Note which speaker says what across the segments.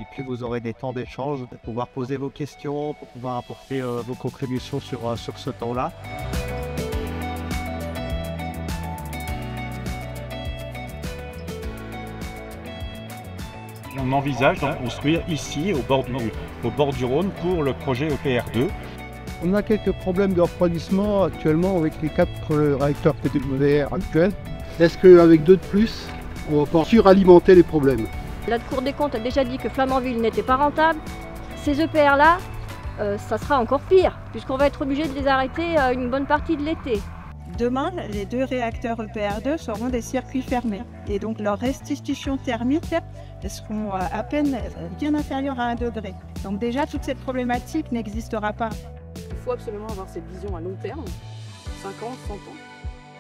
Speaker 1: Et puis vous aurez des temps d'échange pour pouvoir poser vos questions, pour pouvoir apporter vos contributions sur ce temps-là.
Speaker 2: On envisage d'en construire ici, au bord du Rhône, pour le projet EPR2.
Speaker 3: On a quelques problèmes de refroidissement actuellement avec les 4 réacteurs PWR actuels. Est-ce qu'avec 2 de plus, on va pouvoir suralimenter les problèmes?
Speaker 4: La Cour des comptes a déjà dit que Flamanville n'était pas rentable. Ces EPR-là, ça sera encore pire, puisqu'on va être obligé de les arrêter une bonne partie de l'été.
Speaker 5: Demain, les 2 réacteurs EPR2 seront des circuits fermés. Et donc leur restitution thermique seront à peine bien inférieure à 1 degré. Donc déjà, toute cette problématique n'existera pas.
Speaker 6: Il faut absolument avoir cette vision à long terme, 5 ans, 100 ans,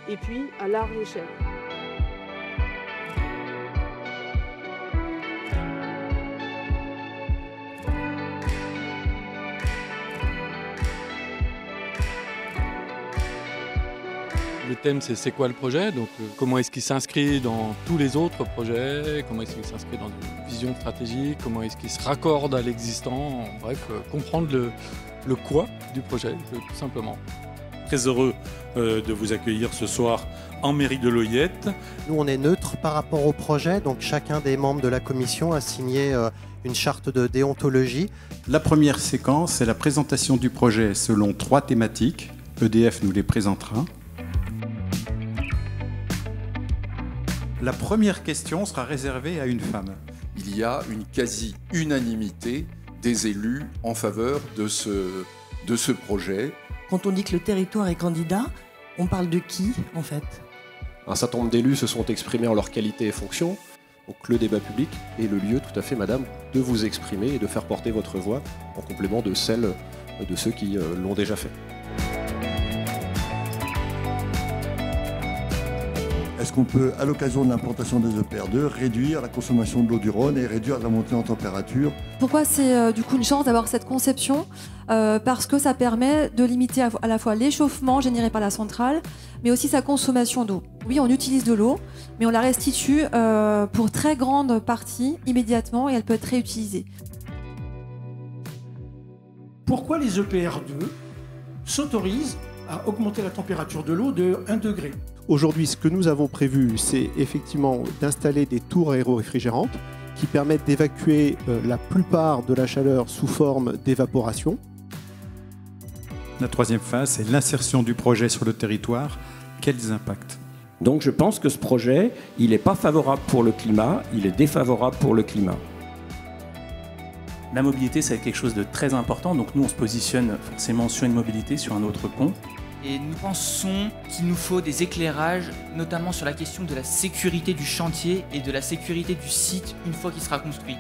Speaker 6: et puis à large échelle.
Speaker 7: Le thème, c'est quoi le projet? Donc, comment est-ce qu'il s'inscrit dans tous les autres projets? Comment est-ce qu'il s'inscrit dans une vision stratégique? Comment est-ce qu'il se raccorde à l'existant? Bref, comprendre le quoi du projet, tout simplement.
Speaker 8: Très heureux de vous accueillir ce soir en mairie de Loyette.
Speaker 9: Nous, on est neutre par rapport au projet, donc chacun des membres de la commission a signé une charte de déontologie.
Speaker 10: La première séquence, c'est la présentation du projet selon 3 thématiques. EDF nous les présentera. La première question sera réservée à une femme.
Speaker 11: Il y a une quasi-unanimité des élus en faveur de ce projet.
Speaker 12: Quand on dit que le territoire est candidat, on parle de qui en fait?
Speaker 13: Un certain nombre d'élus se sont exprimés en leur qualité et fonction. Donc le débat public est le lieu tout à fait, madame, de vous exprimer et de faire porter votre voix en complément de celle de ceux qui l'ont déjà fait.
Speaker 14: Est-ce qu'on peut, à l'occasion de l'implantation des EPR2, réduire la consommation de l'eau du Rhône et réduire la montée en température?
Speaker 15: Pourquoi c'est du coup une chance d'avoir cette conception? Parce que ça permet de limiter à la fois l'échauffement généré par la centrale, mais aussi sa consommation d'eau. Oui, on utilise de l'eau, mais on la restitue pour très grande partie immédiatement et elle peut être réutilisée.
Speaker 16: Pourquoi les EPR2 s'autorisent à augmenter la température de l'eau de 1 degré?
Speaker 3: Aujourd'hui, ce que nous avons prévu, c'est effectivement d'installer des tours aéro-réfrigérantes qui permettent d'évacuer la plupart de la chaleur sous forme d'évaporation.
Speaker 10: La troisième phase, c'est l'insertion du projet sur le territoire. Quels impacts?
Speaker 17: Donc je pense que ce projet, il n'est pas favorable pour le climat, il est défavorable pour le climat.
Speaker 18: La mobilité, ça va être quelque chose de très important, donc nous on se positionne forcément sur une mobilité, sur un autre pont.
Speaker 19: Et nous pensons qu'il nous faut des éclairages, notamment sur la question de la sécurité du chantier et de la sécurité du site une fois qu'il sera construit.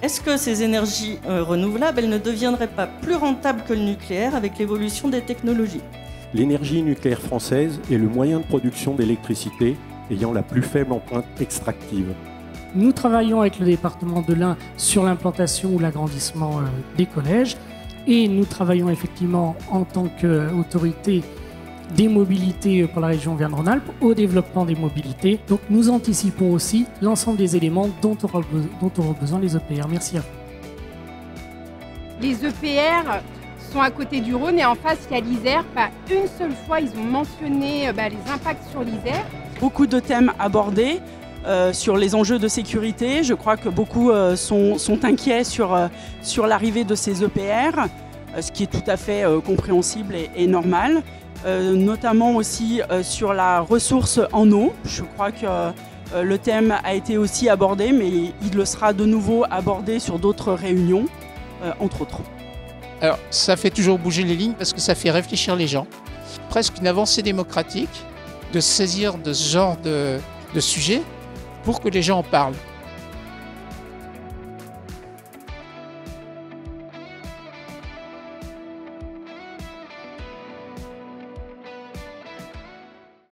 Speaker 5: Est-ce que ces énergies renouvelables, elles ne deviendraient pas plus rentables que le nucléaire avec l'évolution des technologies?
Speaker 1: L'énergie nucléaire française est le moyen de production d'électricité ayant la plus faible empreinte extractive.
Speaker 20: Nous travaillons avec le département de l'Ain sur l'implantation ou l'agrandissement des collèges. Et nous travaillons effectivement en tant qu'autorité des mobilités pour la région Auvergne-Rhône-Alpes au développement des mobilités. Donc nous anticipons aussi l'ensemble des éléments dont auront besoin les EPR. Merci à vous.
Speaker 8: Les EPR sont à côté du Rhône et en face il y a l'Isère. Pas une seule fois ils ont mentionné les impacts sur l'Isère.
Speaker 6: Beaucoup de thèmes abordés. Sur les enjeux de sécurité, je crois que beaucoup sont inquiets sur l'arrivée de ces EPR, ce qui est tout à fait compréhensible et normal, notamment aussi sur la ressource en eau. Je crois que le thème a été aussi abordé, mais il le sera de nouveau abordé sur d'autres réunions, entre autres.
Speaker 5: Alors, ça fait toujours bouger les lignes parce que ça fait réfléchir les gens. Presque une avancée démocratique de se saisir de ce genre de sujet pour que les gens en parlent.